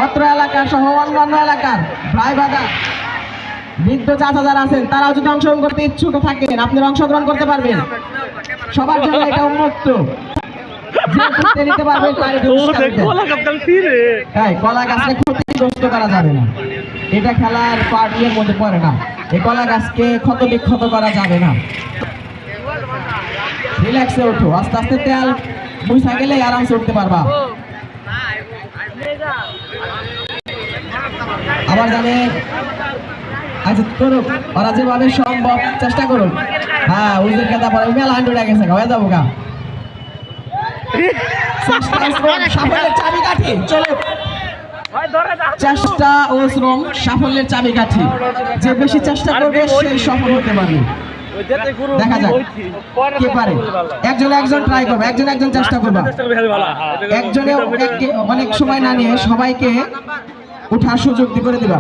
অত্র এলাকা সহ অন্যান্য এলাকার ভাই বাদা বৃদ্ধ চাচা যারা আছেন তারাও যদি অংশগ্রহণ করতে ইচ্ছুক থাকেন আপনারা অংশগ্রহণ করতে পারবেন। সবার জন্য এটা উন্মুক্ত, নিতে পারবেন। কলা গাছকে ক্ষতিগ্রস্ত করা যাবে না, এটা খেলার পার্টির মধ্যে পড়ে না। এই কলা গাছকে ক্ষত বিক্ষত করা যাবে না। রিল্যাক্সে ওঠো, আস্তে আস্তে তেল বুঝা গেলে আরামসে উঠতে পারবা। আবার জানে আচ্ছা করুক ওরা যেভাবে সম্ভব চেষ্টা করুক। হ্যাঁ ওদের কথা পরে মেলা হান্ড্রেড গেছে হয়ে যাবো গা। সাফল্যের চাবিকাঠি চলো, চেষ্টা ও শ্রম সাফল্যের চাবিকাঠি। যে বেশি চেষ্টা করবে সেই সফল হতে পারবে। দেখা যাক কে পারে। একজন ট্রাই করবে, একজন চেষ্টা করবে। একজনে অনেক সময় না নিয়ে সবাইকে উঠার সুযোগ করে দিবা।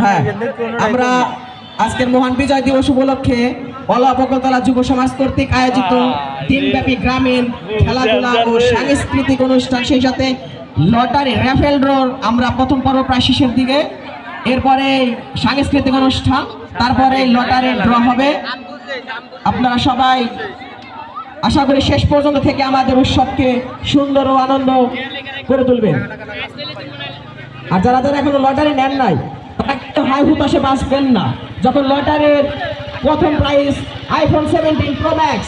হ্যাঁ আমরা আজকের মহান বিজয় দিবস উপলক্ষে অলয়া বকুলতলা যুব সমাজ কর্তৃক আয়োজিত দিনব্যাপী গ্রামীণ খেলাধুলা ও সাংস্কৃতিক অনুষ্ঠান, সেই সাথে লটারি র্যাফেল ড্র আমরা প্রথম পর্ব প্রায় শেষের দিকে। এরপরে সাংস্কৃতিক অনুষ্ঠান, তারপরে লটারি ড্র হবে। আপনারা সবাই আশা করি শেষ পর্যন্ত থেকে আমাদের উৎসবকে সুন্দর ও আনন্দ করে তুলবেন। আর যারা যারা এখনো লটারি নেন নাই একটা হাই হুতাশে বাঁচবেন না। যখন লটারির প্রথম প্রাইজ iPhone 17 Pro Max